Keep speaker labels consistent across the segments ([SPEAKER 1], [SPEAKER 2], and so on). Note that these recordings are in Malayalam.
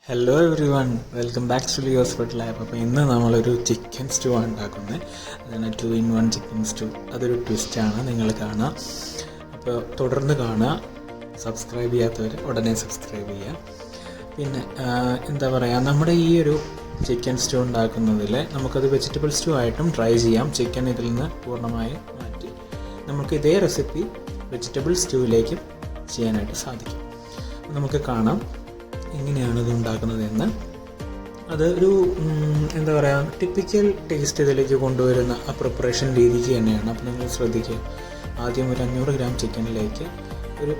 [SPEAKER 1] Hello everyone, welcome back to Leo's food lab. അപ്പോൾ ഇന്ന് നമ്മളൊരു ചിക്കൻ സ്റ്റൂ ആണ് ഉണ്ടാക്കുന്നത്. അതാണ് 2-in-1 ചിക്കൻ സ്റ്റൂ. അതൊരു ട്വിസ്റ്റാണ്, നിങ്ങൾ കാണുക. അപ്പോൾ തുടർന്ന് കാണുക. സബ്സ്ക്രൈബ് ചെയ്യാത്തവർ ഉടനെ സബ്സ്ക്രൈബ് ചെയ്യുക. പിന്നെ എന്താ പറയുക, നമ്മുടെ ഈ ഒരു ചിക്കൻ സ്റ്റൂ ഉണ്ടാക്കുന്നതിൽ നമുക്കത് വെജിറ്റബിൾ സ്റ്റൂ ആയിട്ടും ട്രൈ ചെയ്യാം. ചിക്കൻ ഇതിൽ നിന്ന് പൂർണ്ണമായും മാറ്റി നമുക്ക് ഇതേ റെസിപ്പി വെജിറ്റബിൾ സ്റ്റൂവിലേക്കും ചെയ്യാനായിട്ട് സാധിക്കും. നമുക്ക് കാണാം എങ്ങനെയാണ് ഇത് ഉണ്ടാക്കുന്നതെന്ന്. അത് ഒരു എന്താ പറയുക, ടിപ്പിക്കൽ ടേസ്റ്റ് ഇതിലേക്ക് കൊണ്ടുവരുന്ന ആ പ്രിപ്പറേഷൻ രീതിക്ക് തന്നെയാണ്. അപ്പോൾ നിങ്ങൾ ശ്രദ്ധിക്കുക. ആദ്യം ഒരു 500 ഗ്രാം ചിക്കനിലേക്ക് ഒരു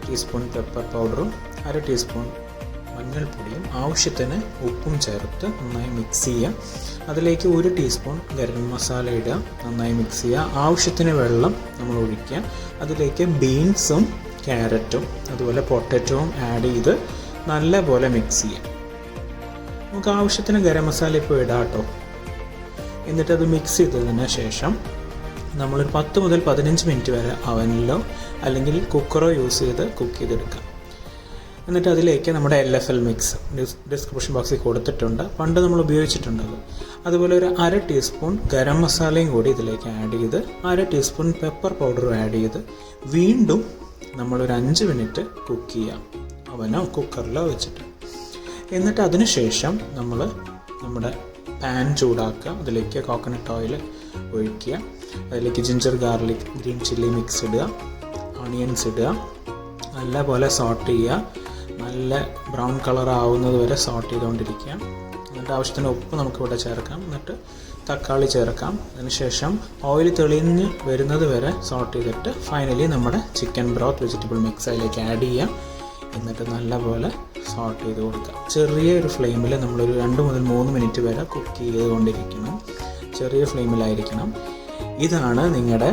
[SPEAKER 1] ടീസ്പൂൺ പെപ്പർ പൗഡറും 1/2 ടീസ്പൂൺ മഞ്ഞൾപ്പൊടിയും ആവശ്യത്തിന് ഉപ്പും ചേർത്ത് നന്നായി മിക്സ് ചെയ്യുക. അതിലേക്ക് 1 ടീസ്പൂൺ ഗരം മസാല ഇടുക, നന്നായി മിക്സ് ചെയ്യുക. ആവശ്യത്തിന് വെള്ളം നമ്മൾ ഒഴിക്കുക. അതിലേക്ക് ബീൻസും ക്യാരറ്റും അതുപോലെ പൊട്ടറ്റോവും ആഡ് ചെയ്ത് നല്ലപോലെ മിക്സ് ചെയ്യാം. നമുക്ക് ആവശ്യത്തിന് ഗരം മസാല ഇപ്പോൾ ഇടാം കേട്ടോ. എന്നിട്ടത് മിക്സ് ചെയ്തതിന് ശേഷം നമ്മളൊരു 10 മുതൽ 15 മിനിറ്റ് വരെ അവനിലോ അല്ലെങ്കിൽ കുക്കറോ യൂസ് ചെയ്ത് കുക്ക് ചെയ്തെടുക്കാം. എന്നിട്ട് അതിലേക്ക് നമ്മുടെ LFL മിക്സ് ഡിസ്ക്രിപ്ഷൻ ബോക്സിൽ കൊടുത്തിട്ടുണ്ട്, പണ്ട് നമ്മൾ ഉപയോഗിച്ചിട്ടുണ്ടത്. അതുപോലെ ഒരു 1/2 ടീസ്പൂൺ ഗരം മസാലയും കൂടി ഇതിലേക്ക് ആഡ് ചെയ്ത് 1/2 ടീസ്പൂൺ പെപ്പർ പൗഡറും ആഡ് ചെയ്ത് വീണ്ടും നമ്മളൊരു 5 മിനിറ്റ് കുക്ക് ചെയ്യാം, അവനോ കുക്കറിലോ വെച്ചിട്ട്. എന്നിട്ട് അതിന് ശേഷം നമ്മൾ നമ്മുടെ പാൻ ചൂടാക്കുക. അതിലേക്ക് കോക്കനട്ട് ഓയിൽ ഒഴിക്കുക. അതിലേക്ക് ginger garlic green chilli mix ഇടുക, ഓണിയൻസ് ഇടുക, നല്ലപോലെ സോട്ട് ചെയ്യുക. നല്ല ബ്രൗൺ കളർ ആവുന്നത് വരെ സോട്ട് ചെയ്തുകൊണ്ടിരിക്കുക. എന്നിട്ട് ആവശ്യത്തിന് ഉപ്പ് നമുക്കിവിടെ ചേർക്കാം. എന്നിട്ട് തക്കാളി ചേർക്കാം. അതിനുശേഷം ഓയിൽ തെളിഞ്ഞ് വരുന്നത് വരെ സോട്ട് ചെയ്തിട്ട് ഫൈനലി നമ്മുടെ ചിക്കൻ ബ്രോത്ത് വെജിറ്റബിൾ മിക്സ് അതിലേക്ക് ആഡ് ചെയ്യാം. എന്നിട്ട് നല്ലപോലെ സോട്ട് ചെയ്ത് കൊടുക്കാം. ചെറിയൊരു ഫ്ലെയിമിൽ നമ്മളൊരു 2 മുതൽ 3 മിനിറ്റ് വരെ കുക്ക് ചെയ്തുകൊണ്ടിരിക്കണം. ചെറിയ ഫ്ലെയിമിലായിരിക്കണം. ഇതാണ് നിങ്ങളുടെ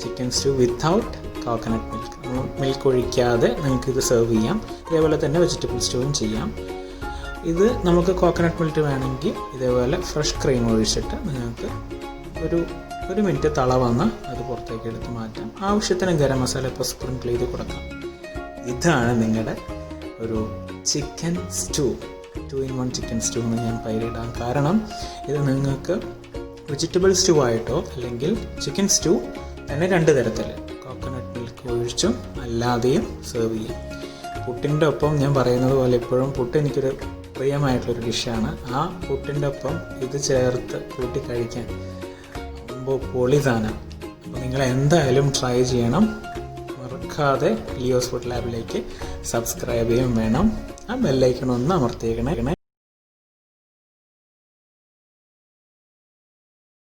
[SPEAKER 1] chicken stew without coconut milk. Milk ഒഴിക്കാതെ നിങ്ങൾക്കിത് സെർവ് ചെയ്യാം. ഇതേപോലെ തന്നെ വെജിറ്റബിൾ സ്റ്റൂവും ചെയ്യാം. ഇത് നമുക്ക് കോക്കനട്ട് മിൽക്ക് വേണമെങ്കിൽ ഇതേപോലെ ഫ്രഷ് ക്രീം ഒഴിച്ചിട്ട് നിങ്ങൾക്ക് ഒരു മിനിറ്റ് തള വന്ന് അത് പുറത്തേക്ക് എടുത്ത് മാറ്റാം. ആവശ്യത്തിന് ഗരം മസാല ഇപ്പോൾ സ്പ്രിങ്കിൾ ചെയ്ത് കൊടുക്കാം. ഇതാണ് നിങ്ങളുടെ ഒരു chicken stew. 2-in-1 chicken stew എന്ന് ഞാൻ പേരിടാം. കാരണം ഇത് നിങ്ങൾക്ക് വെജിറ്റബിൾ സ്റ്റൂ ആയിട്ടോ അല്ലെങ്കിൽ ചിക്കൻ സ്റ്റൂ തന്നെ 2 തരത്തിൽ കോക്കനട്ട് മിൽക്ക് ഒഴിച്ചും അല്ലാതെയും സെർവ് ചെയ്യും. പുട്ടിൻ്റെ ഒപ്പം ഞാൻ പറയുന്നത് പോലെ എപ്പോഴും പുട്ട് എനിക്കൊരു പ്രിയമായിട്ടുള്ളൊരു ഡിഷാണ്. ആ പുട്ടിൻ്റെ ഒപ്പം ഇത് ചേർത്ത് കൂട്ടി കഴിക്കാൻ പൊളി സാധനം. അപ്പോൾ നിങ്ങൾ എന്തായാലും ട്രൈ ചെയ്യണം. മറക്കാതെ ലിയോസ് ഫുഡ് ലാബിലേക്ക് സബ്സ്ക്രൈബ് ചെയ്യും വേണം. ആ ബെല്ലൈക്കൺ ഒന്ന് അമർത്തിയേക്കണേ.